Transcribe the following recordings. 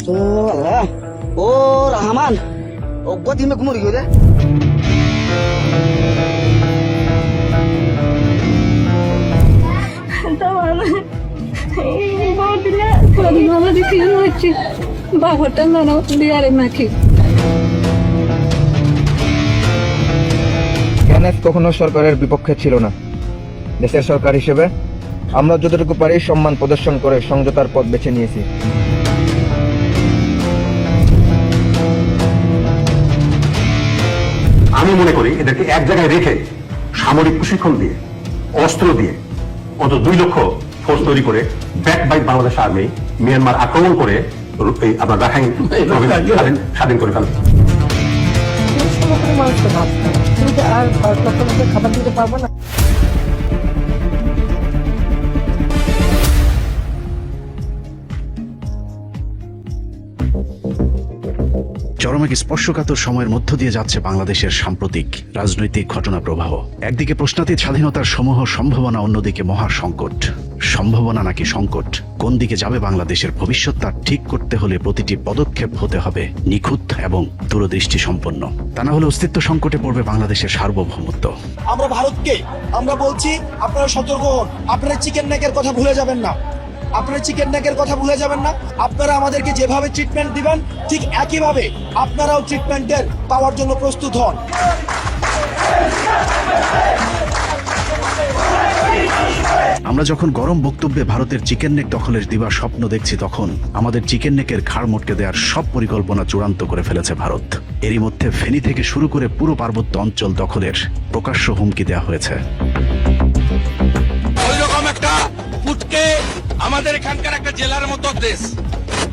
তো আল্লাহ ও রহমান ও গদি মে কুমরি গো কেনেথ কখনো সরকারের বিপক্ষে ছিল না। দেশের সরকার হিসেবে আমরা যতটুকু পারি সম্মান প্রদর্শন করে সমঝোতার পথ বেছে নিয়েছি। আমি মনে করি এদেরকে এক জায়গায় রেখে সামরিক প্রশিক্ষণ দিয়ে অস্ত্র দিয়ে অন্তত 2 লক্ষ ফোর্স তৈরি করে back by Bangladesh army Myanmar আক্রমণ করে আপনার রাখাইন স্বাধীন করে ফেলবে। খাবার দিতে পারবো না। চরম এক স্পর্শকাতর সময়ের মধ্য দিয়ে যাচ্ছে বাংলাদেশের সাম্প্রতিক রাজনৈতিক ঘটনা প্রবাহ। একদিকে প্রশ্নাতীত স্বাধীনতার সমূহ সম্ভাবনা, অন্যদিকে মহা সংকট। সম্ভাবনা নাকি সংকট, কোন দিকে যাবে বাংলাদেশের ভবিষ্যৎ তা ঠিক করতে হলে প্রতিটি পদক্ষেপ হতে হবে নিখুঁত এবং দূরদৃষ্টি সম্পন্ন। তা না হলে অস্তিত্ব সংকটে পড়বে বাংলাদেশের সার্বভৌমত্ব। আমরা ভারতকে আমরা বলছি, আপনারা সতর্ক হন, আপনারা চিকেন নেকের কথা ভুলে যাবেন না, আপনারা চিকেন নেকের কথা ভুলে যাবেন না। আপনারা আমাদেরকে যেভাবে ট্রিটমেন্ট দিবেন ঠিক একইভাবে আপনারাও ট্রিটমেন্টের পাওয়ার জন্য প্রস্তুত হন। আমরা যখন গরম বক্তব্যে ভারতের চিকেন নেক দখলের দিবার স্বপ্ন দেখছি, তখন আমাদের চিকেন নেকের ঘাড় মটকে দেওয়ার সব পরিকল্পনা চূড়ান্ত করে ফেলেছে ভারত। এরই মধ্যে ফেনী থেকে শুরু করে পুরো পার্বত্য অঞ্চল দখলের প্রকাশ্য হুমকি দেওয়া হয়েছে। ওইরকম একটা ফুটকে আমাদের এখানকার একটা জেলার মতো দেশ,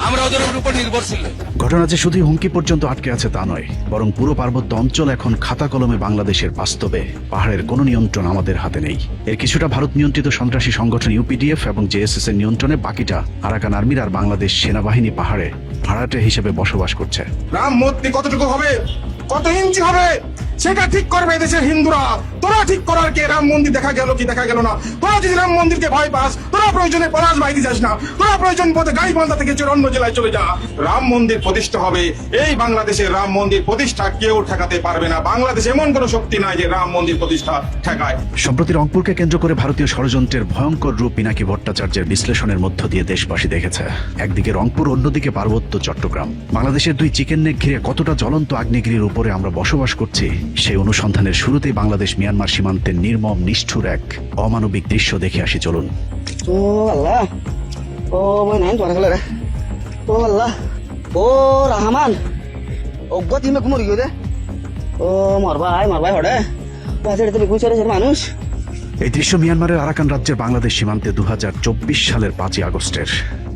আমরা ওদের উপর নির্ভরশীল। ঘটনা যে শুধু হুমকি পর্যন্ত আটকে আছে তা নয়, বরং পুরো পার্বত্য অঞ্চল এখন খাতা কলমে বাংলাদেশের বাস্তবে। পাহাড়ের কোনো নিয়ন্ত্রণ আমাদের হাতে নেই। এর কিছুটা ভারত নিয়ন্ত্রিত সন্ত্রাসী সংগঠন ইউপিডিএফ এবং জেএসএস এর নিয়ন্ত্রণে, বাকিটা আরাকান আর্মির আর বাংলাদেশ সেনাবাহিনী পাহাড়ে ভাড়াটে হিসেবে বসবাস করছে। রাম মূর্তি কতটুকু হবে, কত ইঞ্চি হবে, সেটা ঠিক করবে দেশের হিন্দুরা। তোরা ঠিক করার কে? রাম মন্দির দেখা গেল কি দেখা গেল না? তোরা যদি রাম মন্দিরকে ভয় পাস, তোরা প্রয়োজনে পলাশ বাইরে যাস না, তোরা প্রয়োজন পথে গাইবান্ধা থেকে অন্য জেলায় চলে যা। রাম মন্দির প্রতিষ্ঠা হবে, এই বাংলাদেশের রাম মন্দির প্রতিষ্ঠা কেউ ঠেকাতে পারবে না। বাংলাদেশ এমন কোন শক্তি নাই যে রাম মন্দির প্রতিষ্ঠা ঠেকায়। সম্প্রতি রংপুরকে কেন্দ্র করে ভারতীয় ষড়যন্ত্রের ভয়ঙ্কর রূপ পিনাকি ভট্টাচার্যের বিশ্লেষণের মধ্য দিয়ে দেশবাসী দেখেছে। একদিকে রংপুর, অন্যদিকে পার্বত্য চট্টগ্রাম। বাংলাদেশের 2 চিকেন নেক ঘিরে কতটা জ্বলন্ত আগ্নেয়গিরির উপরে আমরা বসবাস করছি, সেই অনুসন্ধানের শুরুতেই বাংলাদেশ মিয়ানমার সীমান্তের নির্মম নিষ্ঠুর এক অমানবিক দৃশ্য দেখে আসি চলুন। তো আল্লাহ ও মই নাম তোরা গেল রে। তো আল্লাহ ও রহমান ও গদি মে কুমরি গো ও মারবাই হড়ে বাজারে তো বিকুচারে মানুষ। এই দৃশ্য মিয়ানমারের আরাকান রাজ্যের বাংলাদেশ সীমান্তে 2024 সালের 5ই আগস্টের।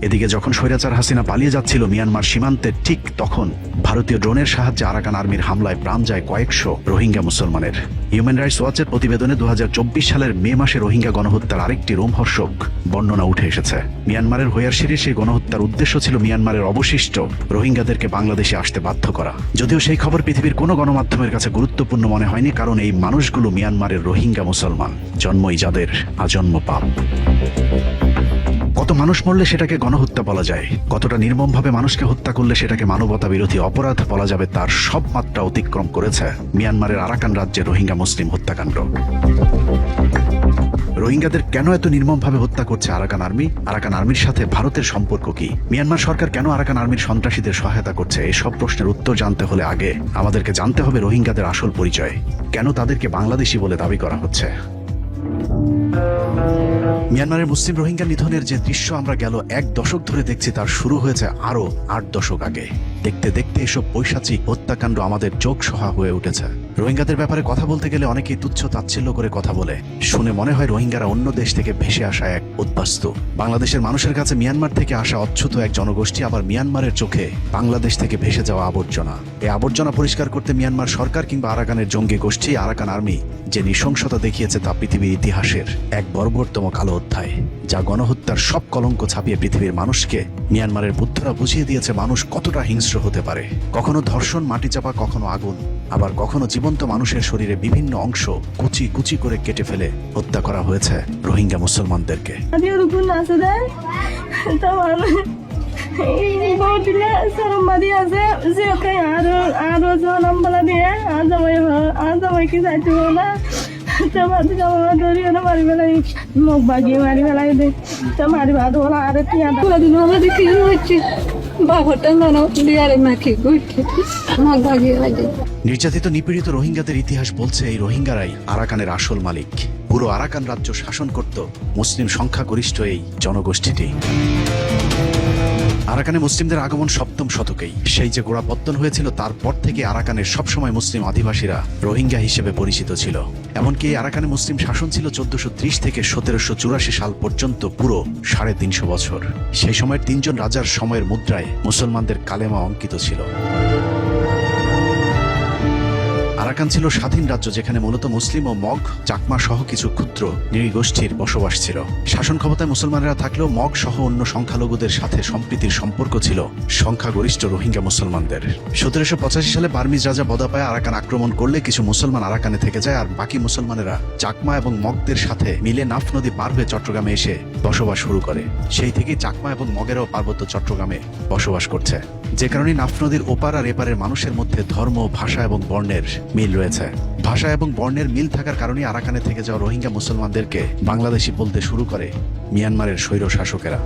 এদিকে যখন স্বৈরাচার হাসিনা পালিয়ে যাচ্ছিল মিয়ানমার সীমান্তে, ঠিক তখন ভারতীয় ড্রোনের সাহায্যে আরাকান আর্মির হামলায় প্রাণ যায় কয়েকশো রোহিঙ্গা মুসলমানের। হিউম্যান রাইটস ওয়াচের প্রতিবেদনে 2024 সালের মে মাসে রোহিঙ্গা গণহত্যার আরেকটি রোমহর্ষক বর্ণনা উঠে এসেছে। মিয়ানমারের হোয়ারশিরির সেই গণহত্যার উদ্দেশ্য ছিল মিয়ানমারের অবশিষ্ট রোহিঙ্গাদেরকে বাংলাদেশে আসতে বাধ্য করা। যদিও সেই খবর পৃথিবীর কোনো গণমাধ্যমের কাছে গুরুত্বপূর্ণ মনে হয়নি, কারণ এই মানুষগুলো মিয়ানমারের রোহিঙ্গা মুসলমান, জন্মই যাদের আজন্ম পাপ। কত মানুষ মরলে সেটাকে গণহত্যা বলা যায়, কতটা নির্মমভাবে মানুষকে হত্যা করলে সেটাকে মানবতা বিরোধী অপরাধ বলা যাবে, তার সব মাত্রা অতিক্রম করেছে মিয়ানমারের আরাকান রাজ্যের রোহিঙ্গা মুসলিম হত্যাকাণ্ড। রোহিঙ্গাদের কেন এত নির্মমভাবে হত্যা করছে আরাকান আর্মি? আরাকান আর্মির সাথে ভারতের সম্পর্ক কি? মিয়ানমার সরকার কেন আরাকান আর্মির সন্ত্রাসীদের সহায়তা করছে? এসব প্রশ্নের উত্তর জানতে হলে আগে আমাদেরকে জানতে হবে রোহিঙ্গাদের আসল পরিচয়। কেন তাদেরকে বাংলাদেশি বলে দাবি করা হচ্ছে? মিয়ানমারের মুসলিম রোহিঙ্গা নিধনের যে দৃশ্য আমরা গেল 1 দশক ধরে দেখছি, তার শুরু হয়েছে আরো 8 দশক আগে। দেখতে দেখতে এসব পৈশাচিক হত্যাকাণ্ড আমাদের চোখ সহা হয়ে উঠেছে। রোহিঙ্গাদের ব্যাপারে কথা বলতে গেলে অনেকেই তুচ্ছ তাচ্ছিল্য করে কথা বলে। শুনে মনে হয় রোহিঙ্গারা অন্য দেশ থেকে ভেসে আসা এক উদ্বাস্তু। বাংলাদেশের মানুষের কাছে মিয়ানমার থেকে আসা অচ্যুত এক জনগোষ্ঠী, আবার মিয়ানমারের চোখে বাংলাদেশ থেকে ভেসে যাওয়া আবর্জনা। এই আবর্জনা পরিষ্কার করতে মিয়ানমার সরকার কিংবা আরাকানের জঙ্গি গোষ্ঠী আরাকান আর্মি যে নৃশংসতা দেখিয়েছে, তা পৃথিবীর ইতিহাসের এক বর্বরতম কালো অধ্যায়, যা গণহত্যার সব কলঙ্ক ছাপিয়ে পৃথিবীর মানুষকে, মিয়ানমারের বুদ্ধরা বুঝিয়ে দিয়েছে মানুষ কতটা হিংস্র হতে পারে। কখনো ধর্ষণ, মাটিচাপা, কখনো আগুন, আবার কখনো জীবন্ত মানুষের শরীরে বিভিন্ন অংশ কুচি কুচি করে কেটে ফেলে হত্যা করা হয়েছে রোহিঙ্গা মুসলমানদেরকে। বহুদিনে সরম্বাদি আছে যে আরো জনম বলা দিয়ে আজ আমায় কি যাইতে না তো ভাবছি আমার ধরিও না মারি বেলাই মুখ বাগিয়ে মারি বেলাই দে তো মারি ভাত বলা আরে টিয়া দিন আমরা দেখি হচ্ছে বাবাটা মানো দিয়ে আরে মাখি গুইছে মুখ বাগিয়ে বাজে। নির্যাতিত নিপীড়িত রোহিঙ্গাদের ইতিহাস বলছে এই রোহিঙ্গারাই আরাকানের আসল মালিক। পুরো আরাকান রাজ্য শাসন করত মুসলিম সংখ্যাগরিষ্ঠ এই জনগোষ্ঠীটি। আরাকানে মুসলিমদের আগমন ৭ম শতকেই। সেই যে গোড়াপত্তন হয়েছিল তারপর থেকে আরাকানের সবসময় মুসলিম আদিবাসীরা রোহিঙ্গা হিসেবে পরিচিত ছিল। এমনকি এই আরাকানে মুসলিম শাসন ছিল ১৪৩০ থেকে ১৭৮৪ সাল পর্যন্ত, পুরো ৩৫০ বছর। সেই সময়ের ৩ জন রাজার সময়ের মুদ্রায় মুসলমানদের কালেমা অঙ্কিত ছিল। আরাকান ছিল স্বাধীন রাজ্য যেখানে মূলত মুসলিম ও মগ, চাকমা সহ কিছু ক্ষুদ্র নৃগোষ্ঠীর বসবাস ছিল। শাসন ক্ষমতায় মুসলমানেরা থাকলেও মগ সহ অন্য সংখ্যালঘুদের সাথে সম্প্রীতির সম্পর্ক ছিল সংখ্যাগরিষ্ঠ রোহিঙ্গা মুসলমানদের। ১৭৮৫ সালে বার্মিজ রাজা বদাপায়া আরাকান আক্রমণ করলে কিছু মুসলমান আরাকানে থেকে যায়, আর বাকি মুসলমানেরা চাকমা এবং মগদের সাথে মিলে নাফ নদী পার হয়ে চট্টগ্রামে এসে বসবাস শুরু করে। সেই থেকেই চাকমা এবং মগেরাও পার্বত্য চট্টগ্রামে বসবাস করছে, যে কারণে নাফ নদীর ওপার আর এপারের মানুষের মধ্যে ধর্ম, ভাষা এবং বর্ণের মিল রয়েছে। ভাষা এবং বর্ণের মিল থাকার কারণে আরাকানে থেকে যাওয়া রোহিঙ্গা মুসলমানদেরকে বাংলাদেশি বলতে শুরু করে মিয়ানমারের স্বৈর শাসকেরা।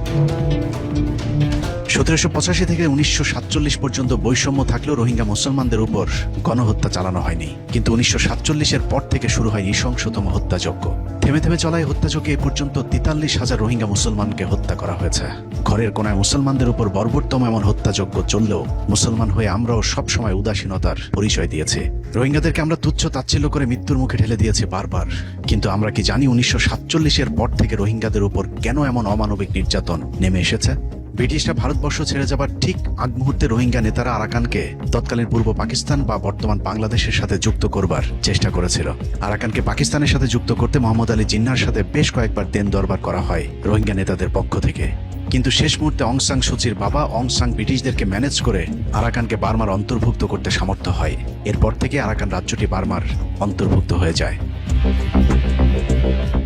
১৭৮৫ থেকে ১৯৪৭ পর্যন্ত বৈষম্য থাকলেও রোহিঙ্গা মুসলমানদের উপর গণহত্যা চালানো হয়নি, কিন্তু ১৯৪৭-এর পর থেকে শুরু হয় নৃশংসতম হত্যাযজ্ঞ। থেমে থেমে চলা এই হত্যাযজ্ঞে এ পর্যন্ত ৪৩,০০০ রোহিঙ্গা মুসলমানকে হত্যা করা হয়েছে। ঘরের কোনায় মুসলমানদের উপর বর্বরতম এমন হত্যাযজ্ঞ চললেও মুসলমান হয়ে আমরাও সবসময় উদাসীনতার পরিচয় দিয়েছি। রোহিঙ্গাদেরকে আমরা তুচ্ছ তাচ্ছিল্য করে মৃত্যুর মুখে ঠেলে দিয়েছি বারবার, কিন্তু আমরা কি জানি ১৯৪৭-এর পর থেকে রোহিঙ্গাদের উপর কেন এমন অমানবিক নির্যাতন নেমে এসেছে? ব্রিটিশরা ভারতবর্ষ ছেড়ে যাবার ঠিক আগ মুহূর্তে রোহিঙ্গা নেতারা আরাকানকে তৎকালীন পূর্ব পাকিস্তান বা বর্তমান বাংলাদেশের সাথে যুক্ত করবার চেষ্টা করেছিল। আরাকানকে পাকিস্তানের সাথে যুক্ত করতে মোহাম্মদ আলী জিন্নাহর সাথে বেশ কয়েকবার দেন দরবার করা হয় রোহিঙ্গা নেতাদের পক্ষ থেকে, কিন্তু শেষ মুহূর্তে অং সান সুচির বাবা অং সান ব্রিটিশদেরকে ম্যানেজ করে আরাকানকে বার্মার অন্তর্ভুক্ত করতে সামর্থ্য হয়। এরপর থেকে আরাকান রাজ্যটি বার্মার অন্তর্ভুক্ত হয়ে যায়।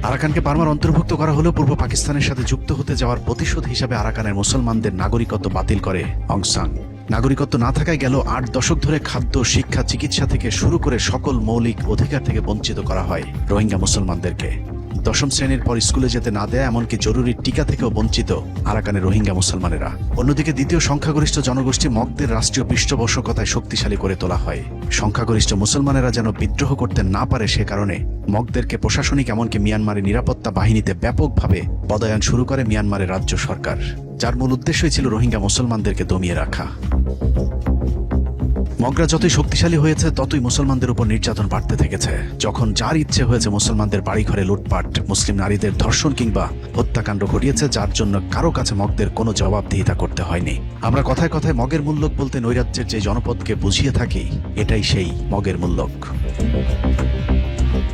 আরাকানকে বার্মার অন্তর্ভুক্ত করা হলেও পূর্ব পাকিস্তানের সাথে যুক্ত হতে যাওয়ার প্রতিশোধ হিসাবে আরাকানের মুসলমানদের নাগরিকত্ব বাতিল করে অং সান। নাগরিকত্ব না থাকায় গেল ৮ দশক ধরে খাদ্য, শিক্ষা, চিকিৎসা থেকে শুরু করে সকল মৌলিক অধিকার থেকে বঞ্চিত করা হয় রোহিঙ্গা মুসলমানদেরকে। ১০ম শ্রেণীর পর স্কুলে যেতে না দেয়া, এমনকি জরুরি টিকা থেকেও বঞ্চিত আরাকানের রোহিঙ্গা মুসলমানেরা। অন্যদিকে দ্বিতীয় সংখ্যাগরিষ্ঠ জনগোষ্ঠী মগদের রাষ্ট্রীয় পৃষ্ঠপোষকতায় শক্তিশালী করে তোলা হয়। সংখ্যাগরিষ্ঠ মুসলমানেরা যেন বিদ্রোহ করতে না পারে সে কারণে মগদেরকে প্রশাসনিক এমনকি মিয়ানমারের নিরাপত্তা বাহিনীতে ব্যাপকভাবে পদায়ন শুরু করে মিয়ানমারের রাজ্য সরকার, যার মূল উদ্দেশ্যই ছিল রোহিঙ্গা মুসলমানদেরকে দমিয়ে রাখা। মগরা যতই শক্তিশালী হয়েছে ততই মুসলমানদের উপর নির্যাতন বাড়তে থেকেছে। যখন যার ইচ্ছে হয়েছে মুসলমানদের বাড়িঘরে লুটপাট, মুসলিম নারীদের ধর্ষণ কিংবা হত্যাকাণ্ড ঘটিয়েছে, যার জন্য কারো কাছে মগদের কোনো জবাবদিহিতা করতে হয়নি। আমরা কথায় কথায় মগের মূল্যক বলতে নৈরাজ্যের যে জনপদকে বুঝিয়ে থাকি, এটাই সেই মগের মূল্যক।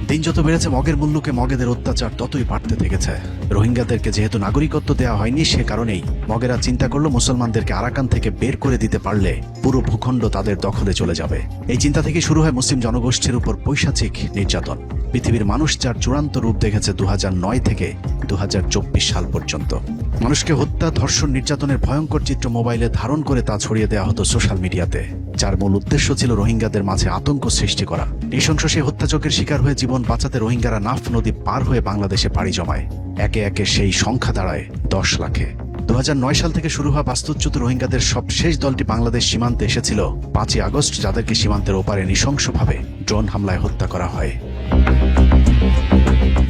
দিন যত বেড়েছে মগের মূল্যকে মগেদের অত্যাচার ততই বাড়তে থেকেছে। রোহিঙ্গাদেরকে যেহেতু নাগরিকত্ব দেওয়া হয়নি, সে কারণেই মগেরা চিন্তা করলো মুসলমানদেরকে আরাকান থেকে বের করে দিতে পারলে পুরো ভূখণ্ড তাদের দখলে চলে যাবে। এই চিন্তা থেকে শুরু হয় মুসলিম জনগোষ্ঠীর উপর পৈশাচিক নির্যাতন। পৃথিবীর মানুষ যার চূড়ান্ত রূপ দেখেছে ২০০৯ থেকে ২০২৪ সাল পর্যন্ত। মানুষকে হত্যা, ধর্ষণ, নির্যাতনের ভয়ঙ্কর চিত্র মোবাইলে ধারণ করে তা ছড়িয়ে দেওয়া হতো সোশ্যাল মিডিয়াতে, যার মূল উদ্দেশ্য ছিল রোহিঙ্গাদের মাঝে আতঙ্ক সৃষ্টি করা। নৃশংস সেই হত্যাযজ্ঞের শিকার হয়ে জীবন বাঁচাতে রোহিঙ্গারা নাফ নদী পার হয়ে বাংলাদেশে পাড়ি জমায়। একে একে সেই সংখ্যা দাঁড়ায় ১০ লাখে। ২০০৯ সাল থেকে শুরু হওয়া বাস্তুচ্যুত রোহিঙ্গাদের সবশেষ দলটি বাংলাদেশ সীমান্তে এসেছিল ৫ই আগস্ট, যাদেরকে সীমান্তের ওপারে নৃশংসভাবে ড্রোন হামলায় হত্যা করা হয়।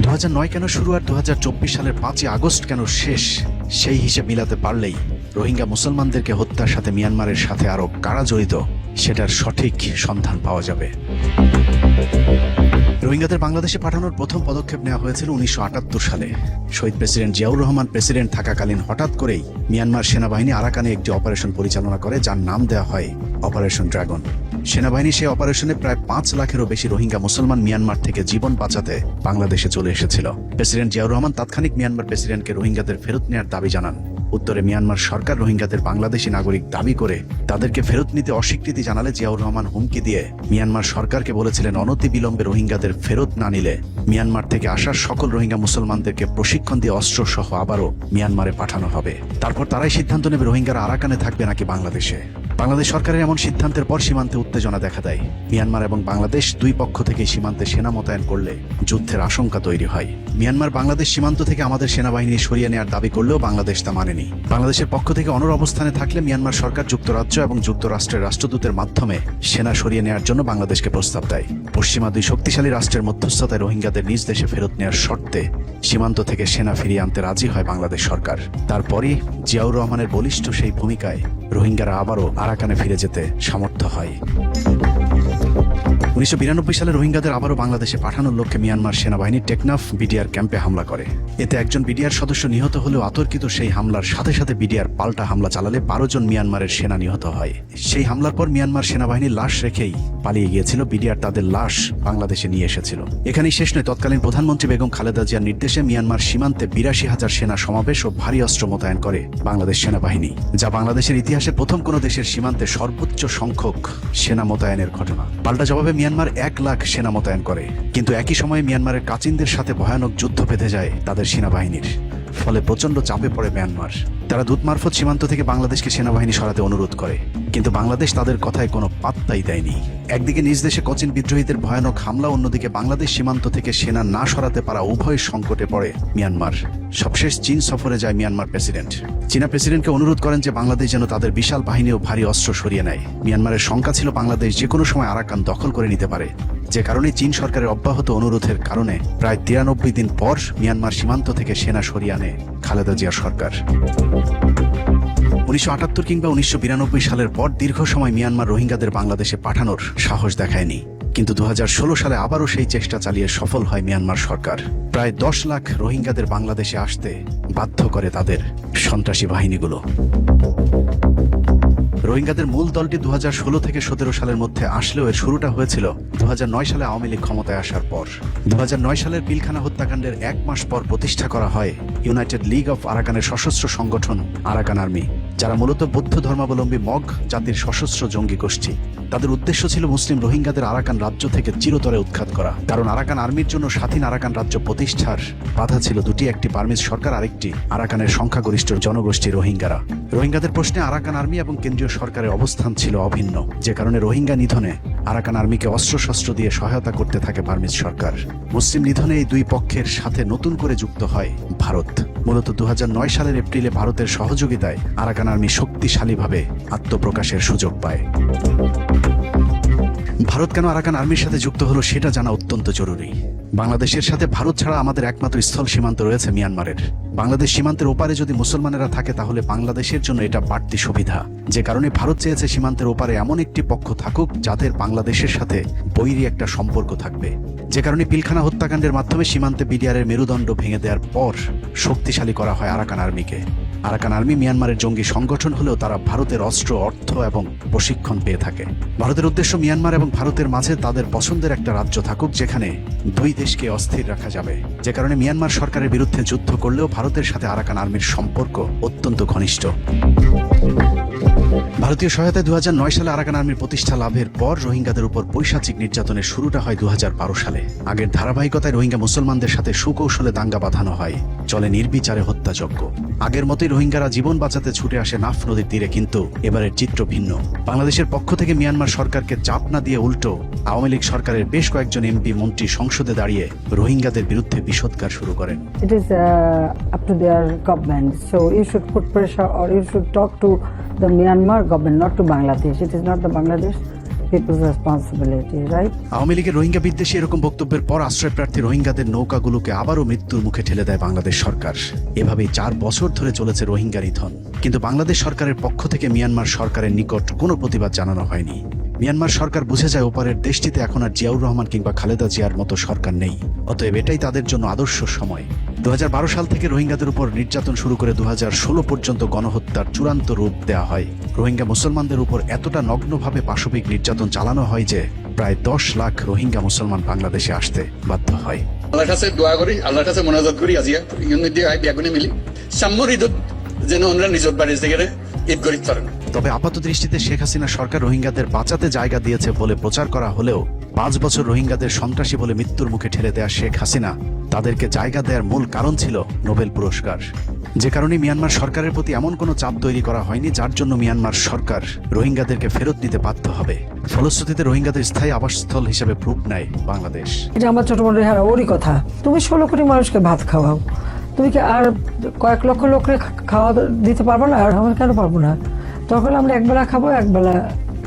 ২০০৯ কেন শুরু আর ২০২৪ সালের ৫ই আগস্ট কেন শেষ, সেই হিসেব মিলাতে পারলেই রোহিঙ্গা মুসলমানদেরকে হত্যার সাথে মিয়ানমারের সাথে আরো কারা জড়িত সেটার সঠিক সন্ধান পাওয়া যাবে। রোহিঙ্গাদের বাংলাদেশে পাঠানোর প্রথম পদক্ষেপ নেওয়া হয়েছিল ১৯৭৮ সালে। শহীদ প্রেসিডেন্ট জিয়াউর রহমান প্রেসিডেন্ট থাকাকালীন হঠাৎ করেই মিয়ানমার সেনাবাহিনী আরাকানে একটি অপারেশন পরিচালনা করে, যার নাম দেওয়া হয় অপারেশন ড্রাগন। সেনাবাহিনী সেই অপারেশনে প্রায় ৫ লাখেরও বেশি রোহিঙ্গা মুসলমান মিয়ানমার থেকে জীবন বাঁচাতে বাংলাদেশে চলে এসেছিল। প্রেসিডেন্ট জিয়াউর রহমান তাৎক্ষণিক মিয়ানমার প্রেসিডেন্টকে রোহিঙ্গাদের ফেরত নেওয়ার দাবি জানান। উত্তরে মিয়ানমার সরকার রোহিঙ্গাদের বাংলাদেশি নাগরিক দাবি করে তাদেরকে ফেরত নিতে অস্বীকৃতি জানালে জিয়াউর রহমান হুমকি দিয়ে মিয়ানমার সরকারকে বলেছিলেন অনতিবিলম্বে রোহিঙ্গাদের ফেরত না নিলে মিয়ানমার থেকে আসা সকল রোহিঙ্গা মুসলমানদেরকে প্রশিক্ষণ দিয়ে অস্ত্র সহ আবারও মিয়ানমারে পাঠানো হবে। তারপর তারাই সিদ্ধান্ত নেবে রোহিঙ্গারা আরাকানে থাকবে নাকি বাংলাদেশে। বাংলাদেশ সরকারের এমন সিদ্ধান্তের পর সীমান্তে উত্তেজনা দেখা দেয়। মিয়ানমার এবং বাংলাদেশ দুই পক্ষ থেকে সীমান্তে সেনা মোতায়েন করলে যুদ্ধের আশঙ্কা তৈরি হয়। মিয়ানমার বাংলাদেশ সীমান্ত থেকে আমাদের সেনাবাহিনী সরিয়ে নেওয়ার দাবি করলেও বাংলাদেশ তা মানেনি। বাংলাদেশের পক্ষ থেকে অনড় অবস্থানে থাকলে মিয়ানমার সরকার যুক্তরাজ্য এবং যুক্তরাষ্ট্রের রাষ্ট্রদূতের মাধ্যমে সেনা সরিয়ে নেওয়ার জন্য বাংলাদেশকে প্রস্তাব দেয়। পশ্চিমা দুই শক্তিশালী রাষ্ট্রের মধ্যস্থতায় রোহিঙ্গাদের নিজ দেশে ফেরত নেওয়ার শর্তে সীমান্ত থেকে সেনা ফিরিয়ে আনতে রাজি হয় বাংলাদেশ সরকার। তারপরই জিয়াউর রহমানের বলিষ্ঠ সেই ভূমিকায় রোহিঙ্গারা আবারও আরাকানে ফিরে যেতে সামর্থ্য হয়। 1992 সালে রোহিঙ্গাদের আবারও বাংলাদেশে পাঠানোর লক্ষ্যে মিয়ানমার সেনাবাহিনী টেকনাফ বিডিআর ক্যাম্পে হামলা করে। এতে একজন বিডিআর সদস্য নিহত হলেও আতর্কিত সেই হামলার সাথে সাথে বিডিআর পাল্টা হামলা চালালে 12 জন মিয়ানমারের সেনা নিহত হয়। সেই হামলার পর মিয়ানমার সেনাবাহিনী লাশ রেখেই পালিয়ে গিয়েছিল। বিডিআর তাদের লাশ বাংলাদেশে নিয়ে এসেছিল। এখানেই শেষ নয়, তৎকালীন প্রধানমন্ত্রী বেগম খালেদা জিয়ার নির্দেশে মিয়ানমার সীমান্তে 82,000 সেনা সমাবেশ ও ভারী অস্ত্র মোতায়েন করে বাংলাদেশ সেনাবাহিনী, যা বাংলাদেশের ইতিহাসে প্রথম কোনো দেশের সীমান্তে সর্বোচ্চ সংখ্যক সেনা মোতায়েনের ঘটনা। পাল্টা জবাবে মিয়ানমার 1 লাখ সেনা মোতায়েন করে, কিন্তু একই সময়ে মিয়ানমারের কাচিনদের সাথে ভয়ানক যুদ্ধ বেঁধে যায় তাদের সেনাবাহিনীর। ফলে প্রচন্ড চাপে পড়ে মিয়ানমার। তারা দূত মারফত সীমান্ত থেকে বাংলাদেশকে সেনাবাহিনী সরাতে অনুরোধ করে, কিন্তু বাংলাদেশ তাদের কথায় কোনো পাত্তাই দেয়নি। একদিকে নিজ দেশে কোচিন বিদ্রোহীদের ভয়ানক হামলা, অন্যদিকে বাংলাদেশ সীমান্ত থেকে সেনা না সরাতে পারা, উভয় সংকটে পড়ে মিয়ানমার। সবশেষ চীন সফরে যায় মিয়ানমার প্রেসিডেন্ট। চীনা প্রেসিডেন্টকে অনুরোধ করেন যে বাংলাদেশ যেন তাদের বিশাল বাহিনী ও ভারী অস্ত্র সরিয়ে নেয়। মিয়ানমারের শঙ্কা ছিল বাংলাদেশ যে কোনো সময় আরাকান দখল করে নিতে পারে, যে কারণে চীন সরকারের অব্যাহত অনুরোধের কারণে প্রায় 93 দিন পর মিয়ানমার সীমান্ত থেকে সেনা সরিয়ে আনে খালেদা জিয়ার সরকার। 1978 কিংবা 1992 সালের পর দীর্ঘ সময় মিয়ানমার রোহিঙ্গাদের বাংলাদেশে পাঠানোর সাহস দেখায়নি, কিন্তু 2016 সালে আবারও সেই চেষ্টা চালিয়ে সফল হয় মিয়ানমার সরকার। প্রায় 10 লাখ রোহিঙ্গাদের বাংলাদেশে আসতে বাধ্য করে তাদের সন্ত্রাসী বাহিনীগুলো। রোহিঙ্গাদের মূল দলটি 2016 থেকে 17 সালের মধ্যে আসলেও এর শুরুটা হয়েছিল 2009 সালে আওয়ামী লীগ ক্ষমতায় আসার পর। 2009 সালের পিলখানা হত্যাকাণ্ডের 1 মাস পর প্রতিষ্ঠা করা হয় ইউনাইটেড লিগ অফ আরাকানের সশস্ত্র সংগঠন আরাকান আর্মি, যারা মূলত বৌদ্ধ ধর্মাবলম্বী মগ জাতির সশস্ত্র জঙ্গি গোষ্ঠী। তাদের উদ্দেশ্য ছিল মুসলিম রোহিঙ্গাদের আরাকান রাজ্য থেকে চিরতরে উৎখাত করা, কারণ আরাকান আর্মির জন্য স্বাধীন আরাকান রাজ্য প্রতিষ্ঠার বাধা ছিল দুটি, একটি বার্মিজ সরকার, আরেকটি আরাকানের সংখ্যাগরিষ্ঠ জনগোষ্ঠী রোহিঙ্গারা। রোহিঙ্গাদের প্রশ্নে আরাকান আর্মি এবং কেন্দ্রীয় সরকারের অবস্থান ছিল অভিন্ন, যে কারণে রোহিঙ্গা নিধনে আরাকান আর্মিকে অস্ত্রশস্ত্র দিয়ে সহায়তা করতে থাকে বার্মিজ সরকার। মুসলিম নিধনে এই দুই পক্ষের সাথে নতুন করে যুক্ত হয় ভারত। মূলত 2009 সালের এপ্রিলে ভারতের সহযোগিতায় আরাকান আর্মি শক্তিশালীভাবে আত্মপ্রকাশের সুযোগ পায়। ভারত কেন আরাকান আর্মির সাথে যুক্ত হলো সেটা জানা অত্যন্ত জরুরি। বাংলাদেশের সাথে ভারত ছাড়া আমাদের একমাত্র স্থল সীমান্ত রয়েছে মিয়ানমারের। বাংলাদেশ সীমান্তের ওপারে যদি মুসলমানেরা থাকে তাহলে বাংলাদেশের জন্য এটা বাড়তি সুবিধা, যে কারণে ভারত চেয়েছে সীমান্তের ওপারে এমন একটি পক্ষ থাকুক যাদের বাংলাদেশের সাথে বৈরী একটা সম্পর্ক থাকবে। যে কারণে পিলখানা হত্যাকাণ্ডের মাধ্যমে সীমান্তে বিডিআরের মেরুদণ্ড ভেঙে দেওয়ার পর শক্তিশালী করা হয় আরাকান আর্মিকে। আরাকান আর্মি মিয়ানমারের জঙ্গি সংগঠন হলেও তারা ভারতের অস্ত্র, অর্থ এবং প্রশিক্ষণ পেয়ে থাকে। ভারতের উদ্দেশ্য মিয়ানমার এবং ভারতের মাঝে তাদের পছন্দের একটা রাজ্য থাকুক যেখানে দুই দেশকে অস্থির রাখা যাবে। যে কারণে মিয়ানমার সরকারের বিরুদ্ধে যুদ্ধ করলেও ভারতের সাথে আরাকান আর্মির সম্পর্ক অত্যন্ত ঘনিষ্ঠ। ভারতীয় সহায়তায় 2009 সালে আরাকান আর্মির প্রতিষ্ঠা লাভের পর রোহিঙ্গাদের উপর পৈশাচিক নির্যাতনের শুরুটা হয় 2012 সালে। আগের ধারাবাহিকতায় রোহিঙ্গা মুসলমানদের সাথে সুকৌশলে দাঙ্গা বাঁধানো হয়, চলে নির্বিচারে হত্যাযজ্ঞ। আগের মতোই রোহিঙ্গারা জীবন বাঁচাতে ছুটে আসে নাফ নদীর তীরে, কিন্তু এবারের চিত্র ভিন্ন। বাংলাদেশের পক্ষ থেকে মিয়ানমার সরকারকে চাপ না দিয়ে উল্টো আওয়ামী লীগ সরকারের বেশ কয়েকজন এমপি মন্ত্রী সংসদে দাঁড়িয়ে রোহিঙ্গাদের বিরুদ্ধে বিষোদগার শুরু করেন। It is up to their government, so you should put pressure or you should talk to the Myanmar government, not to Bangladesh. It is not the Bangladesh people's responsibility, right? Awami লীগের রোহিঙ্গা বিদ্বেষী এরকম বক্তব্যের পর আশ্রয় প্রার্থী রোহিঙ্গাদের নৌকাগুলোকে আবারও মৃত্যুর মুখে ঠেলে দেয় বাংলাদেশ সরকার। এভাবেই 4 বছর ধরে চলেছে রোহিঙ্গা নিধন, কিন্তু বাংলাদেশ সরকারের পক্ষ থেকে মিয়ানমার সরকারের নিকট কোনো প্রতিবাদ জানানো হয়নি। মিয়ানমার সরকার বুঝে যায় ওপারের দেশটিতে এখন আর জিয়াউর রহমান কিংবা খালেদা জিয়ার মতো সরকার নেই, অতএব এটাই তাদের জন্য আদর্শ সময়। 2012 সাল থেকে রোহিঙ্গাদের উপর নির্যাতন শুরু করে 2016 পর্যন্ত গণহত্যার চূড়ান্ত রূপ দেওয়া হয়। রোহিঙ্গা মুসলমানদের উপর এতটা নগ্নভাবে পাশবিক নির্যাতন চালানো হয় যে প্রায় 10 লাখ রোহিঙ্গা মুসলমান বাংলাদেশে আসতে বাধ্য হয়। আল্লাহর কাছে দোয়া করি, আল্লাহর কাছে মোনাজাত করি, আজিয়া ইউনিট দিয়ে আই বিয়াগুনে মিলি সাম্মর ঈদ যেন আমরা নিজের বাড়ির থেকে ঈদ করি পারেন। তবে আপাত দৃষ্টিতে শেখ হাসিনা সরকার রোহিঙ্গাদের বাঁচাতে জায়গা দিয়েছে বলে প্রচার করা হলেও 5 বছর রোহিঙ্গাদের সন্ত্রাসী বলে মৃত্যুর মুখে ঠেলে দেয়া শেখ হাসিনা তাদেরকে জায়গা দেওয়ার মূল কারণ ছিল নোবেল পুরস্কার, যে কারণে মিয়ানমার সরকারের প্রতি এমন কোনো চাপ তৈরি করা হয়নি যার জন্য মিয়ানমার সরকার রোহিঙ্গাদেরকে ফেরত নিতে বাধ্য হবে। ফলশ্রুতিতে রোহিঙ্গাদের স্থায়ী আবাসস্থল হিসেবে প্রুফ নেয় বাংলাদেশ। এটা আমার ছোট বোনের হ্যাঁ ওরই কথা। তুমি 16 কোটি মানুষকে ভাত খাওয়াও, তুমি কি আর কয়েক লক্ষ লোককে খাওয়া দিতে পারবো না? আর আমরা কেন পারবো না? তখন আমরা একবেলা খাবো, একবেলা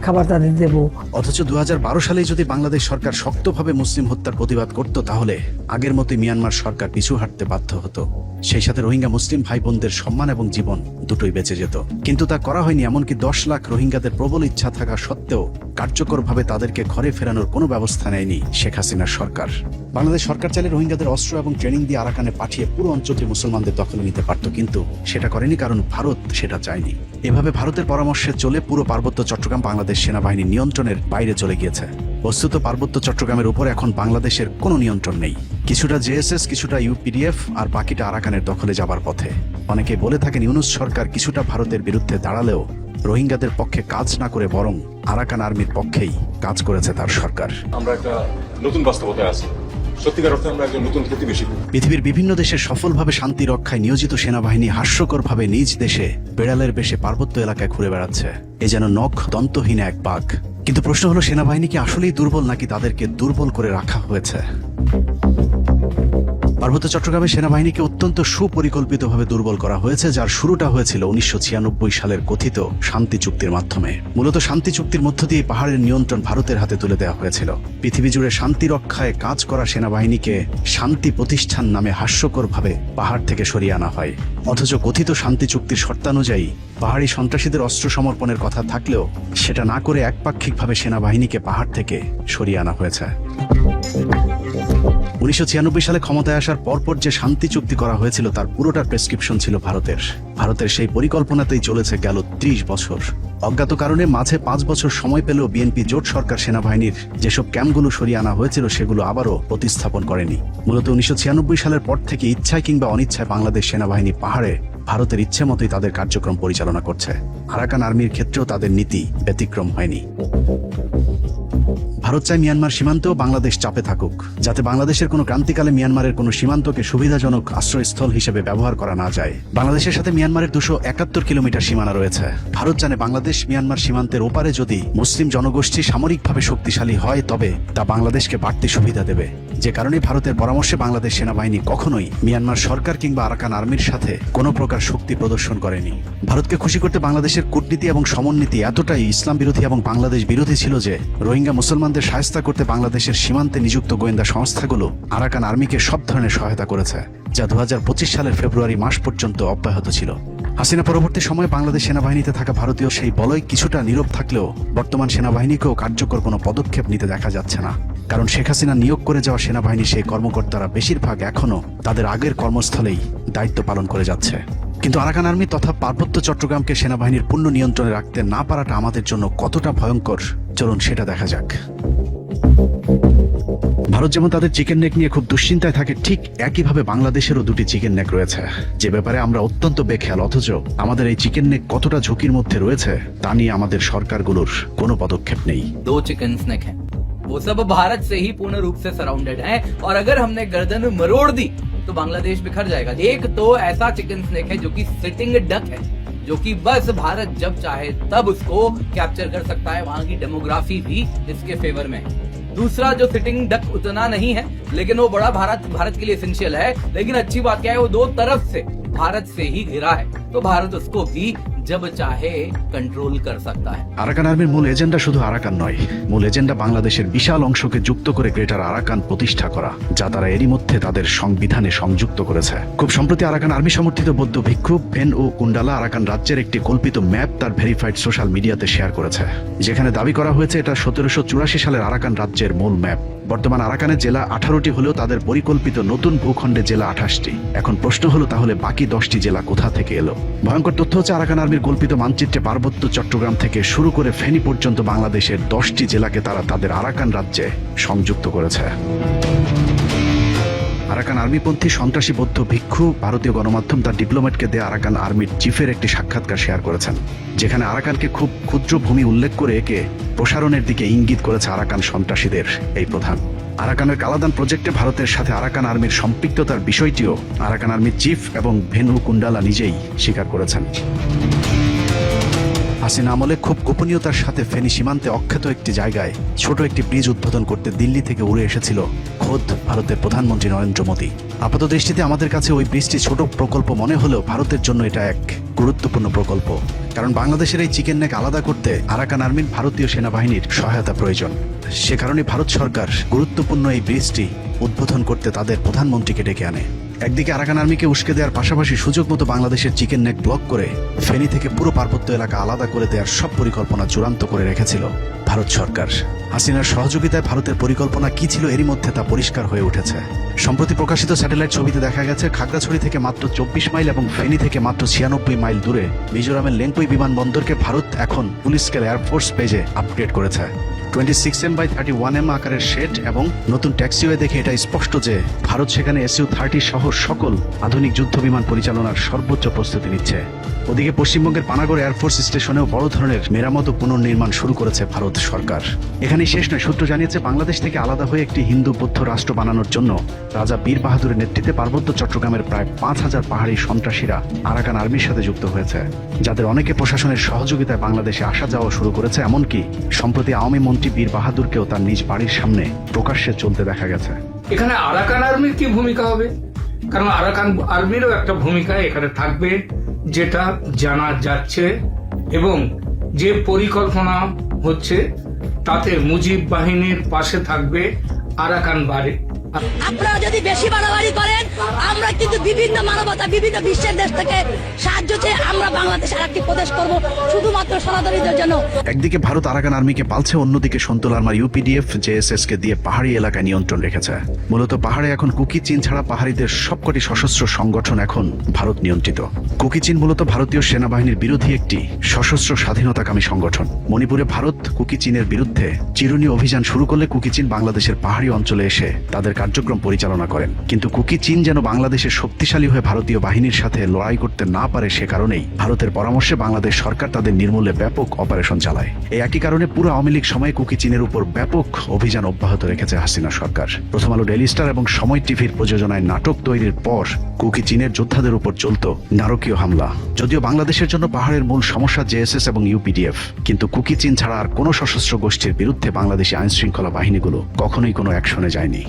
খাবার তাদের দেবো। অথচ 2012 সালে যদি বাংলাদেশ সরকার শক্তভাবে মুসলিম হত্যার প্রতিবাদ করত, তাহলে আগের মতোই মিয়ানমার সরকার পিছু হাঁটতে বাধ্য হতো। সেই সাথে রোহিঙ্গা মুসলিম ভাই বোনদের সম্মান এবং জীবন দুটোই বেঁচে যেত। কিন্তু তা করা হয়নি। এমনকি 10 লাখ রোহিঙ্গাদের প্রবল ইচ্ছা থাকা সত্ত্বেও কার্যকরভাবে তাদেরকে ঘরে ফেরানোর কোনো ব্যবস্থা নেয়নি শেখ হাসিনার সরকার। বাংলাদেশ সরকার চাইলে রোহিঙ্গাদের অস্ত্র এবং ট্রেনিং দিয়ে আরাকানে পাঠিয়ে পুরো অঞ্চলটি মুসলমানদের দখলে নিতে পারত, কিন্তু সেটা করেনি, কারণ ভারত সেটা চায়নি। এভাবে ভারতের পরামর্শে চলে পুরো পার্বত্য চট্টগ্রাম বাংলাদেশ সেনাবাহিনীর নিয়ন্ত্রণের বাইরে চলে গিয়েছে। বস্তুত পার্বত্য চট্টগ্রামের উপর এখন বাংলাদেশের কোনো নিয়ন্ত্রণ নেই। কিছুটা জেএসএস, কিছুটা ইউপিডিএফ, আর বাকিটা আরাকানের দখলে যাবার পথে। অনেকে বলে থাকেন ইউনূস সরকার কিছুটা ভারতের বিরুদ্ধে দাঁড়ালেও রোহিঙ্গাদের পক্ষে কাজ না করে বরং আরাকান আর্মির পক্ষেই কাজ করেছে তার সরকার। আমরা একটা নতুন বাস্তবতায় আছি। সত্যিকার অর্থে আমরা একজন নতুন প্রতিবেশী। পৃথিবীর বিভিন্ন দেশে সফলভাবে শান্তি রক্ষায় নিয়োজিত সেনাবাহিনী হাস্যকরভাবে নিজ দেশে বেড়ালের বেশে পার্বত্য এলাকায় ঘুরে বেড়াচ্ছে। এ যেন নখ দন্তহীন এক বাঘ। কিন্তু প্রশ্ন হলো, সেনাবাহিনী কি আসলেই দুর্বল, নাকি তাদেরকে দুর্বল করে রাখা হয়েছে? পার্বত্য চট্টগ্রামে সেনাবাহিনীকে অত্যন্ত সুপরিকল্পিতভাবে দুর্বল করা হয়েছে, যার শুরুটা হয়েছিল 1996 সালের কথিত শান্তি চুক্তির মাধ্যমে। মূলত শান্তি চুক্তির মধ্য দিয়ে পাহাড়ের নিয়ন্ত্রণ ভারতের হাতে তুলে দেওয়া হয়েছিল। পৃথিবী জুড়ে শান্তি রক্ষায় কাজ করা সেনাবাহিনীকে শান্তি প্রতিষ্ঠান নামে হাস্যকরভাবে পাহাড় থেকে সরিয়ে আনা হয়। অথচ কথিত শান্তি চুক্তির শর্তানুযায়ী পাহাড়ি সন্ত্রাসীদের অস্ত্র সমর্পণের কথা থাকলেও সেটা না করে একপাক্ষিকভাবে সেনাবাহিনীকে পাহাড় থেকে সরিয়ে আনা হয়েছে। 1996 সালে ক্ষমতায় আসার পরপর যে শান্তি চুক্তি করা হয়েছিল তার পুরোটার প্রেসক্রিপশন ছিল ভারতের সেই পরিকল্পনাতেই চলেছে গেল 30 বছর। অজ্ঞাত কারণে মাঝে 5 বছর সময় পেলেও বিএনপি জোট সরকার সেনাবাহিনীর যেসব ক্যাম্পগুলো সরিয়ে আনা হয়েছিল সেগুলো আবারও প্রতিস্থাপন করেনি। মূলত 1996 সালের পর থেকে ইচ্ছায় কিংবা অনিচ্ছায় বাংলাদেশ সেনাবাহিনী পাহাড়ে ভারতের ইচ্ছে মতোই তাদের কার্যক্রম পরিচালনা করছে। আরাকান আর্মির ক্ষেত্রেও তাদের নীতি ব্যতিক্রম হয়নি। ভারত চায় মিয়ানমার সীমান্তেও বাংলাদেশ চাপে থাকুক, যাতে বাংলাদেশের কোনো ক্রান্তিকালে মিয়ানমারের কোনো সীমান্তকে সুবিধাজনক আশ্রয়স্থল হিসেবে ব্যবহার করা না যায়। বাংলাদেশের সাথে মিয়ানমারের 271 কিলোমিটার সীমানা রয়েছে। ভারত জানে বাংলাদেশ মিয়ানমার সীমান্তের ওপারে যদি মুসলিম জনগোষ্ঠী সামরিকভাবে শক্তিশালী হয়, তবে তা বাংলাদেশকে বাড়তি সুবিধা দেবে। যে কারণে ভারতের পরামর্শে বাংলাদেশ সেনাবাহিনী কখনোই মিয়ানমার সরকার কিংবা আরাকান আর্মির সাথে কোনো প্রকার শক্তি প্রদর্শন করেনি। ভারতকে খুশি করতে বাংলাদেশের কূটনীতি এবং সমন্বীতি এতটাই ইসলাম বিরোধী এবং বাংলাদেশ বিরোধী ছিল যে রোহিঙ্গা মুসলমানদের শায়েস্তা করতে বাংলাদেশের সীমান্তে নিযুক্ত গোয়েন্দা সংস্থাগুলো আরাকান আর্মিকে সব ধরনের সহায়তা করেছে, যা 2025 সালের ফেব্রুয়ারি মাস পর্যন্ত অব্যাহত ছিল। হাসিনা পরবর্তী সময়ে বাংলাদেশ সেনাবাহিনীতে থাকা ভারতীয় সেই বলয় কিছুটা নীরব থাকলেও বর্তমান সেনাবাহিনীকেও কার্যকর কোনো পদক্ষেপ নিতে দেখা যাচ্ছে না। কারণ শেখ হাসিনা নিয়োগ করে যাওয়া সেনাবাহিনীর সেই কর্মকর্তারা বেশিরভাগ এখনও তাদের আগের কর্মস্থলেই দায়িত্ব পালন করে যাচ্ছে। কিন্তু আরাকান আর্মি তথা পার্বত্য চট্টগ্রামকে সেনাবাহিনীর পূর্ণ নিয়ন্ত্রণে রাখতে না পারাটা আমাদের জন্য কতটা ভয়ঙ্কর, চলুন সেটা দেখা যাক। ভারত যেমন তাদের চিকেন নেক নিয়ে খুব দুশ্চিন্তায় থাকে, ঠিক একইভাবে বাংলাদেশেরও 2টি চিকেন নেক রয়েছে, যে ব্যাপারে আমরা অত্যন্ত বেখেয়াল। অথচ আমাদের এই চিকেন নেক কতটা ঝুঁকির মধ্যে রয়েছে তা নিয়ে আমাদের সরকারগুলোর কোনো পদক্ষেপ নেই। 2 चिकन स्नैक हैं, वो सब भारत से ही पूर्ण रूप से सराउंडेड हैं, और अगर हमने गर्दन मरोड़ दी तो बांग्लादेश बिखर जाएगा। एक तो ऐसा चिकन स्नैक है जो कि सिटिंग डक है, जो कि बस भारत जब चाहे तब उसको कैप्चर कर सकता है। वहां की डेमोग्राफी भी इसके फेवर में है। दूसरा जो सिटिंग डक उतना नहीं है, लेकिन वो बड़ा भारत के लिए एसेंशियल है। लेकिन अच्छी बात क्या है, वो 2 तरफ से भारत से ही घिरा है, तो भारत उसको भी जब चाहे कंट्रोल कर सकता है। আরাকান আর্মির মূল এজেন্ডা শুধু আরাকান নয়, মূল এজেন্ডা বাংলাদেশের বিশাল অংশকে যুক্ত করে গ্রেটার আরাকান প্রতিষ্ঠা করা, যা তারা এরই মধ্যে তাদের সংবিধানে সংযুক্ত করেছে। খুব সম্প্রতি আরাকান আর্মি সমর্থিত বৌদ্ধ ভিক্ষু ভেন ও কুন্ডালা আরাকান রাজ্যের একটি কল্পিত ম্যাপ তার ভেরিফাইড সোশ্যাল মিডিয়াতে শেয়ার করেছে, যেখানে দাবি করা হয়েছে এটা 1784 সালের আরাকান রাজ্যের মূল ম্যাপ। বর্তমান আরাকানের জেলা 18টি হলেও তাদের পরিকল্পিত নতুন ভূখণ্ডে জেলা 28টি। এখন প্রশ্ন হলো, তাহলে বাকি 10টি জেলা কোথা থেকে এলো? ভয়ঙ্কর তথ্য হচ্ছে, আরাকান আর্মির কল্পিত মানচিত্রে পার্বত্য চট্টগ্রাম থেকে শুরু করে ফেনী পর্যন্ত বাংলাদেশের 10টি জেলাকে তারা তাদের আরাকান রাজ্যে সংযুক্ত করেছে। আরাকান আর্মিপন্থী সন্ত্রাসী বৌদ্ধ ভিক্ষু ভারতীয় গণমাধ্যম তার ডিপ্লোম্যাটকে দেয়া আরাকান আর্মির চিফের একটি সাক্ষাৎকার শেয়ার করেছেন, যেখানে আরাকানকে খুব ক্ষুদ্র ভূমি উল্লেখ করে একে প্রসারণের দিকে ইঙ্গিত করেছে আরাকান সন্ত্রাসীদের এই প্রধান। আরাকানের কালাদান প্রজেক্টে ভারতের সাথে আরাকান আর্মির সম্পৃক্ততার বিষয়টিও আরাকান আর্মির চিফ এবং ভেনু কুন্ডালা নিজেই স্বীকার করেছেন। হাসিনা আমলে খুব গোপনীয়তার সাথে ফেনী সীমান্তে অখ্যাত একটি জায়গায় ছোট একটি ব্রিজ উদ্বোধন করতে দিল্লি থেকে উড়ে এসেছিল খোদ ভারতের প্রধানমন্ত্রী নরেন্দ্র মোদী। আপাত দৃষ্টিতে আমাদের কাছে ওই ব্রিজটি ছোট প্রকল্প মনে হলেও ভারতের জন্য এটা এক গুরুত্বপূর্ণ প্রকল্প, কারণ বাংলাদেশের এই চিকেন নেক আলাদা করতে আরাকান আর্মির ভারতীয় সেনাবাহিনীর সহায়তা প্রয়োজন। সে কারণে ভারত সরকার গুরুত্বপূর্ণ এই ব্রিজটি উদ্বোধন করতে তাদের প্রধানমন্ত্রীকে ডেকে আনে। একদিকে আরাকান আর্মিকে উস্কে দেওয়ার পাশাপাশি সুযোগ মতো বাংলাদেশের চিকেন নেক ব্লক করে ফেনী থেকে পুরো পার্বত্য এলাকা আলাদা করে দেওয়ার সব পরিকল্পনা চূড়ান্ত করে রেখেছিল ভারত সরকার। হাসিনার সহযোগিতায় ভারতের পরিকল্পনা কি ছিল এরই মধ্যে তা পরিষ্কার হয়ে উঠেছে। সম্প্রতি প্রকাশিত স্যাটেলাইট ছবিতে দেখা গেছে খাগড়াছড়ি থেকে মাত্র 24 মাইল এবং ফেনী থেকে মাত্র 96 মাইল দূরে মিজোরামের লেংপুই বিমানবন্দরকে ভারত এখন ফুল স্কেল এয়ারফোর্স বেজে আপগ্রেড করেছে। 26M by 31M আকারের শেড এবং নতুন ট্যাক্সিওয়ে দেখে এটা স্পষ্ট যে ভারত সেখানে SU-30 সহ সকল আধুনিক যুদ্ধ বিমান পরিচালনার সর্বোচ্চ প্রস্তুতি নিচ্ছে। ওদিকে পশ্চিমবঙ্গের পানাগড় এয়ারফোর্স স্টেশনেও বড় ধরনের মেরামত ও পুনর্নির্মাণ শুরু করেছে ভারত সরকার। এখানেই শেষ নয়, সূত্র জানিয়েছে বাংলাদেশ থেকে আলাদা হয়ে একটি হিন্দু বৌদ্ধ রাষ্ট্র বানানোর জন্য রাজা বীর বাহাদুরের নেতৃত্বে পার্বত্য চট্টগ্রামের প্রায় 5000 পাহাড়ি সন্ত্রাসীরা আরাকান আর্মির সাথে যুক্ত হয়েছে, যাদের অনেকে প্রশাসনের সহযোগিতায় বাংলাদেশে আসা যাওয়া শুরু করেছে। এমনকি সম্প্রতি আওয়ামী মন্ত্রী বীর বাহাদুরকেও তার নিজ বাড়ির সামনে প্রকাশ্যে চলতে দেখা গেছে। এখানে আরাকান আর্মির কি ভূমিকা হবে? কারণ আরাকান আর্মিরও একটা ভূমিকা এখানে থাকবে, যেটা জানা যাচ্ছে, এবং যে পরিকল্পনা হচ্ছে তাতে মুজিব বাহিনীর পাশে থাকবে আরাকান বাড়ি। আপনারা যদি বেশি বাড়াবাড়ি করেন, আমরা কিন্তু বিভিন্ন মানবতা বিভিন্ন বিশ্বের দেশ থেকে সাহায্য চেয়ে আমরা বাংলাদেশ আর একটি প্রদেশ করব শুধুমাত্র সনাতনীদের জন্য। একদিকে ভারত আরাকান আর্মিকে পালছে, অন্যদিকে সন্তুল আর্মার UPDF JSS কে দিয়ে পাহাড়ি এলাকায় নিয়ন্ত্রণ রেখেছে। মূলত পাহাড়ে এখন কুকি চীন ছাড়া পাহাড়িদের সবকটি সশস্ত্র সংগঠন এখন ভারত নিয়ন্ত্রিত। কুকি চীন মূলত ভারতীয় সেনাবাহিনীর বিরোধী একটি সশস্ত্র স্বাধীনতাকামী সংগঠন। মণিপুরে ভারত কুকি চীনের বিরুদ্ধে চিরুনি অভিযান শুরু করলে কুকি চীন বাংলাদেশের পাহাড়ি অঞ্চলে এসে তাদের কার্যক্রম পরিচালনা করেন। কিন্তু কুকি চীন যেন বাংলাদেশের শক্তিশালী হয়ে ভারতীয় বাহিনীর সাথে লড়াই করতে না পারে, সে কারণেই ভারতের পরামর্শে বাংলাদেশ সরকার তাদের নির্মূলে ব্যাপক অপারেশন চালায়। এই একই কারণে পুরো আওয়ামী লীগ সময়ে কুকি চীনের উপর ব্যাপক অভিযান অব্যাহত রেখেছে হাসিনা সরকার। প্রথম আলো, ডেইলি স্টার এবং সময় টিভির প্রযোজনায় নাটক তৈরির পর কুকি চীনের যোদ্ধাদের উপর চলত নারকীয় হামলা। যদিও বাংলাদেশের জন্য পাহাড়ের মূল সমস্যা JSS এবং UPDF, কিন্তু কুকি চীন ছাড়া আর কোনো সশস্ত্র গোষ্ঠীর বিরুদ্ধে বাংলাদেশি আইন শৃঙ্খলা বাহিনীগুলো কখনোই কোনো অ্যাকশনে যায়নি।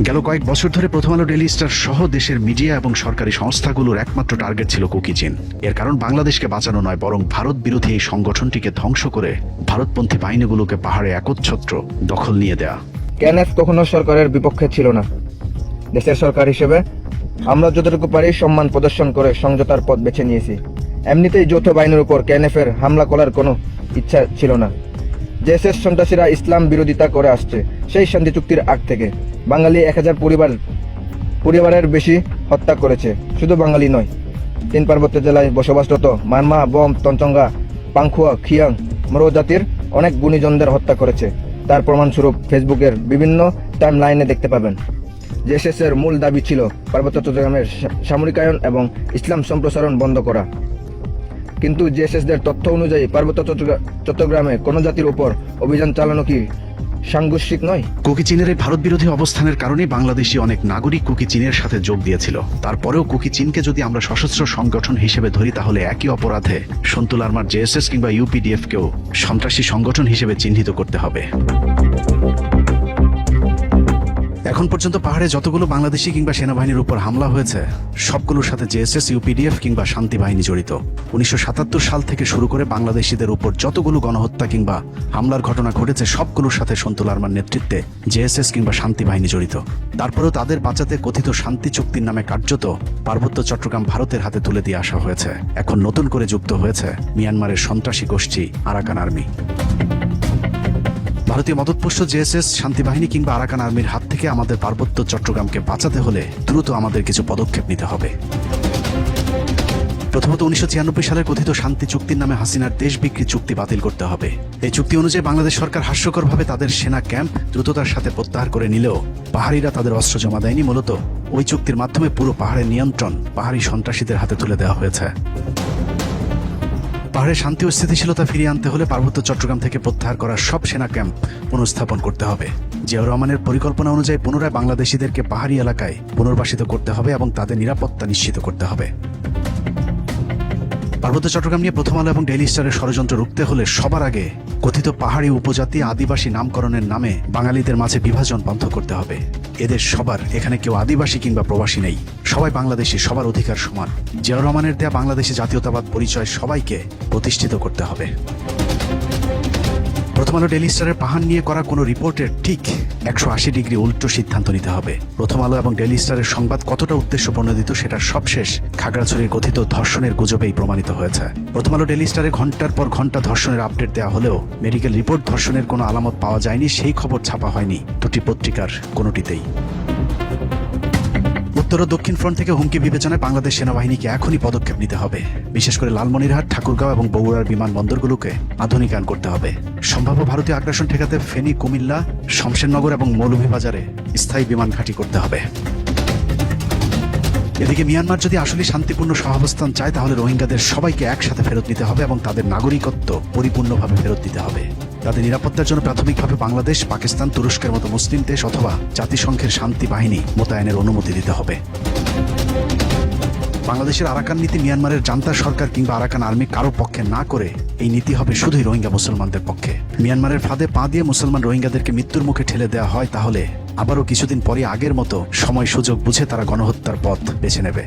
গেল কয়েক বছর ধরে প্রথম আলো, ডেইলি স্টার সহ দেশের মিডিয়া এবং সরকারি সংস্থাগুলোর একমাত্র টার্গেট ছিল কুকি চীন। এর কারণ বাংলাদেশকে বাঁচানো নয়, বরং ভারত বিরোধী এই সংগঠনটিকে ধ্বংস করে ভারতপন্থী বাহিনীগুলোকে পাহাড়ে একচ্ছত্র দখল নিয়ে দেয়া। কেনেফ কখনো সরকারের বিপক্ষে ছিল না। দেশের সরকার হিসেবে আমরা যতটুকু পারি সম্মান প্রদর্শন করে সমঝোতার পথ বেছে নিয়েছি। এমনিতেই যৌথ বাহিনীর উপর কেনেফের হামলা করার কোনো ইচ্ছা ছিল না। JSS সন্ত্রাসীরা ইসলাম বিরোধিতা করে আসছে সেই শান্তি চুক্তির আগ থেকে। বাঙালি 1000 পরিবারের বেশি হত্যা করেছে। শুধু বাঙালি নয়, 3 পার্বত্য জেলায় বসবাসরত মারমা, বম, তঞ্চঙ্গা, পাংখুয়া, খিয়াং, মরো জাতির অনেক গুণীজনদের হত্যা করেছে। তার প্রমাণস্বরূপ ফেসবুকের বিভিন্ন টাইম লাইনে দেখতে পাবেন। JSS এর মূল দাবি ছিল পার্বত্য চট্টগ্রামের সামরিকায়ন এবং ইসলাম সম্প্রসারণ বন্ধ করা। কিন্তু JSS দের তথ্য অনুযায়ী পার্বত্য চট্টগ্রামে কোন জাতির উপর অভিযান চালানো কি সাংঘর্ষিক নয়? কুকি চীনের এই ভারত বিরোধী অবস্থানের কারণে বাংলাদেশি অনেক নাগরিক কুকি চীনের সাথে যোগ দিয়েছিল। তারপরেও কুকি চীনকে যদি আমরা সশস্ত্র সংগঠন হিসেবে ধরি, তাহলে একই অপরাধে সন্তুল আর্মার JSS কিংবা UPDF কেও সন্ত্রাসী সংগঠন হিসেবে চিহ্নিত করতে হবে। এখন পর্যন্ত পাহাড়ে যতগুলো বাংলাদেশি কিংবা সেনাবাহিনীর উপর হামলা হয়েছে, সবগুলোর সাথে JSS, UPDF কিংবা শান্তি বাহিনী জড়িত। 1977 সাল থেকে শুরু করে বাংলাদেশিদের উপর যতগুলো গণহত্যা কিংবা হামলার ঘটনা ঘটেছে, সবগুলোর সাথে সন্তুল আর্মার নেতৃত্বে JSS কিংবা শান্তি বাহিনী জড়িত। তারপরেও তাদের বাঁচাতে কথিত শান্তি চুক্তির নামে কার্যত পার্বত্য চট্টগ্রাম ভারতের হাতে তুলে দিয়ে আসা হয়েছে। এখন নতুন করে যুক্ত হয়েছে মিয়ানমারের সন্ত্রাসী গোষ্ঠী আরাকান আর্মি। ভারতীয় মদতপুষ্ট JSS, শান্তি বাহিনী কিংবা আরাকান আর্মির হাত থেকে আমাদের পার্বত্য চট্টগ্রামকে বাঁচাতে হলে দ্রুত আমাদের কিছু পদক্ষেপ নিতে হবে। প্রথমত 1996 সালের কথিত শান্তি চুক্তির নামে হাসিনার দেশ বিক্রি চুক্তি বাতিল করতে হবে। এই চুক্তি অনুযায়ী বাংলাদেশ সরকার হাস্যকরভাবে তাদের সেনা ক্যাম্প দ্রুততার সাথে প্রত্যাহার করে নিলেও পাহাড়িরা তাদের অস্ত্র জমা দেয়নি। মূলত ওই চুক্তির মাধ্যমে পুরো পাহাড়ের নিয়ন্ত্রণ পাহাড়ি সন্ত্রাসীদের হাতে তুলে দেওয়া হয়েছে। পাহাড়ে শান্তি ও স্থিতিশীলতা ফিরিয়ে আনতে হলে পার্বত্য চট্টগ্রাম থেকে প্রত্যাহার করা সব সেনা ক্যাম্প পুনঃস্থাপন করতে হবে। জিয়াউর রহমানের পরিকল্পনা অনুযায়ী পুনরায় বাংলাদেশিদেরকে পাহাড়ি এলাকায় পুনর্বাসিত করতে হবে এবং তাদের নিরাপত্তা নিশ্চিত করতে হবে। পার্বত্য চট্টগ্রাম নিয়ে প্রথম আলো এবং ডেইলি স্টারের ষড়যন্ত্র রুখতে হলে সবার আগে কথিত পাহাড়ি উপজাতি আদিবাসী নামকরণের নামে বাঙালিদের মাঝে বিভাজন বন্ধ করতে হবে। এদের সবার এখানে কেউ আদিবাসী কিংবা প্রবাসী নেই, সবাই বাংলাদেশি, সবার অধিকার সমান। জিয়াউর রহমানের দেয়া বাংলাদেশি জাতীয়তাবাদ পরিচয় সবাইকে প্রতিষ্ঠিত করতে হবে। প্রথম আলো ডেইলি স্টারের পাহাড় নিয়ে করা কোনো রিপোর্টের ঠিক 180 ডিগ্রি উল্টো সিদ্ধান্ত নিতে হবে। প্রথম আলো এবং ডেইলি স্টারের সংবাদ কতটা উদ্দেশ্য প্রণোদিত সেটার সবশেষ খাগড়াছড়ির কথিত ধর্ষণের গুজবেই প্রমাণিত হয়েছে। প্রথম আলো ডেইলি স্টারে ঘন্টার পর ঘন্টা ধর্ষণের আপডেট দেওয়া হলেও মেডিকেল রিপোর্ট ধর্ষণের কোনো আলামত পাওয়া যায়নি, সেই খবর ছাপা হয়নি দুটি পত্রিকার কোনোটিতেই। উত্তর ও দক্ষিণ ফ্রন্ট থেকে হুমকি বিবেচনায় বাংলাদেশ সেনাবাহিনীকে এখনই পদক্ষেপ নিতে হবে। বিশেষ করে লালমনিরহাট, ঠাকুরগাঁও এবং বগুড়ার বিমানবন্দরগুলোকে আধুনিকায়ন করতে হবে। সম্ভাব্য ভারতীয় আগ্রাসন ঠেকাতে ফেনী, কুমিল্লা, শমশেরনগর এবং মৌলভীবাজারে স্থায়ী বিমান ঘাঁটি করতে হবে। এদিকে মিয়ানমার যদি আসলে শান্তিপূর্ণ সহাবস্থান চায় তাহলে রোহিঙ্গাদের সবাইকে একসাথে ফেরত নিতে হবে এবং তাদের নাগরিকত্ব পরিপূর্ণভাবে ফেরত দিতে হবে। তাদের নিরাপত্তার জন্য প্রাথমিকভাবে বাংলাদেশ, পাকিস্তান, তুরস্কের মতো মুসলিম দেশ অথবা জাতিসংঘের শান্তি বাহিনী মোতায়েনের অনুমতি দিতে হবে। বাংলাদেশের আরাকান নীতি মিয়ানমারের জান্তা সরকার কিংবা আরাকান আর্মি কারো পক্ষে না করে এই নীতি হবে শুধুই রোহিঙ্গা মুসলমানদের পক্ষে। মিয়ানমারের ফাঁদে পা দিয়ে মুসলমান রোহিঙ্গাদেরকে মৃত্যুর মুখে ঠেলে দেওয়া হয় তাহলে আবারও কিছুদিন পরে আগের মতো সময় সুযোগ বুঝে তারা গণহত্যার পথ বেছে নেবে।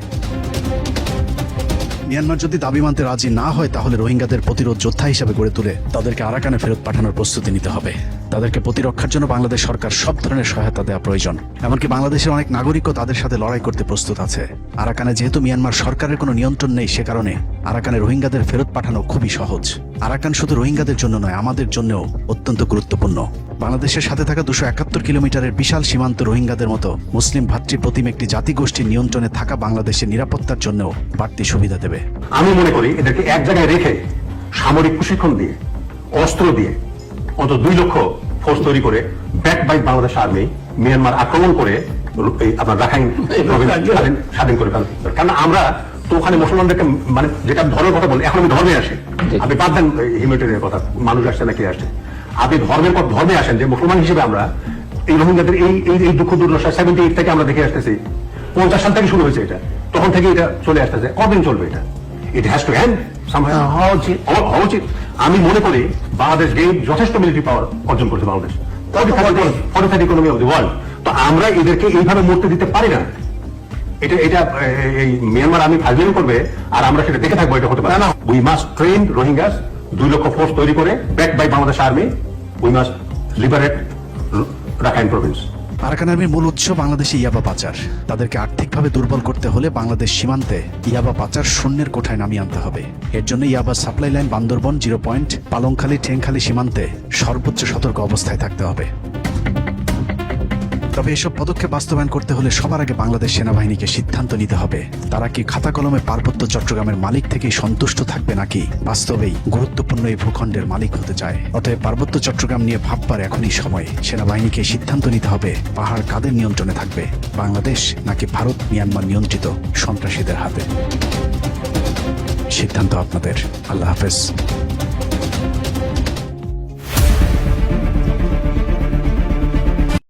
মিয়ানমার যদি দাবি মানতে রাজি না হয় তাহলে রোহিঙ্গাদের প্রতিরোধ যোদ্ধা হিসেবে গড়ে তুলে তাদেরকে আরাকানে ফেরত পাঠানোর প্রস্তুতি নিতে হবে। তাদেরকে প্রতিরক্ষার জন্য বাংলাদেশ সরকার সব ধরনের সহায়তা দেওয়া প্রয়োজন। এমনকি বাংলাদেশের অনেক নাগরিকও তাদের সাথে লড়াই করতে প্রস্তুত আছে। আরাকানে যেহেতু মিয়ানমার সরকারের কোনো নিয়ন্ত্রণ নেই, সে কারণে আরাকানে রোহিঙ্গাদের ফেরত পাঠানো খুবই সহজ। আরাকান শুধু রোহিঙ্গাদের জন্য নয়, আমাদের জন্যও অত্যন্ত গুরুত্বপূর্ণ। বাংলাদেশের সাথে থাকা 271 কিলোমিটারের বিশাল সীমান্ত রোহিঙ্গাদের মতো মুসলিম ভাতৃপ্রতিম একটি জাতিগোষ্ঠীর নিয়ন্ত্রণে থাকা বাংলাদেশের নিরাপত্তার জন্যও বাড়তি সুবিধা দেবে। আমি মনে করি এদেরকে এক জায়গায় রেখে সামরিক প্রশিক্ষণ দিয়ে, অস্ত্র দিয়ে অন্তত 2 লক্ষ ফোর্স তৈরি করে back by Bangladesh army Myanmar আক্রমণ করে আপনার রাখাইন স্বাধীন করে ফেলতে। কারণ আমরা তো ওখানে মুসলমানদেরকে মানে যেটা ধর্মের কথা বলি, এখন আমি ধর্মে আসি, আপনি বাদ দেন হিউম্যানিটেরিয়ান কথা, মানুষ আসছে না কে আসছে, আপনি ধর্মে আসেন যে মুসলমান হিসেবে আমরা এই রোহিঙ্গাদের এই দুঃখ দুর্দশা 78 থেকে আমরা দেখে আসতেছি। 50 সাল থেকে শুরু হয়েছে এটা, তখন থেকে এটা চলে আসতেছে। কতদিন চলবে এটা? It has to end somehow. হওয়া উচিত। আমি মনে করি বাংলাদেশ যথেষ্ট মিলিটারি পাওয়ার অর্জন করেছে Bangladesh, 40th economy of the world. তো আমরা এদেরকে এইভাবে মরতে দিতে পারি না। এটা এই মিয়ানমার আর্মি ফাইজিং করবে আর আমরা সেটা দেখে থাকবো, এটা হতে পারে না। উই মাস্ট ট্রেন রোহিঙ্গাস, 2 লক্ষ ফোর্স তৈরি করে back by Bangladesh army. We must liberate Rakhine province. Arakan আর্মির মূল উৎস বাংলাদেশে ইয়াবা পাচার। তাদেরকে আর্থিকভাবে দুর্বল করতে হলে বাংলাদেশ সীমান্তে ইয়াবা পাচার শূন্যের কোঠায় নামিয়ে আনতে হবে। এর জন্য ইয়াবা supply line Bandarban, 0 point, Palongkhali, Thengkhali সীমান্তে সর্বোচ্চ সতর্ক অবস্থায় থাকতে হবে। তবে এসব পদক্ষেপ বাস্তবায়ন করতে হলে সবার আগে বাংলাদেশ সেনাবাহিনীকে সিদ্ধান্ত নিতে হবে তারা কি খাতা কলমে পার্বত্য চট্টগ্রামের মালিক থেকেই সন্তুষ্ট থাকবে নাকি বাস্তবেই গুরুত্বপূর্ণ এই ভূখণ্ডের মালিক হতে চায়। অতএব পার্বত্য চট্টগ্রাম নিয়ে ভাববার এখনই সময়। সেনাবাহিনীকে সিদ্ধান্ত নিতে হবে পাহাড় কাদের নিয়ন্ত্রণে থাকবে, বাংলাদেশ নাকি ভারত মিয়ানমার নিয়ন্ত্রিত সন্ত্রাসীদের হাতে। সিদ্ধান্ত আপনাদের। আল্লাহ হাফেজ।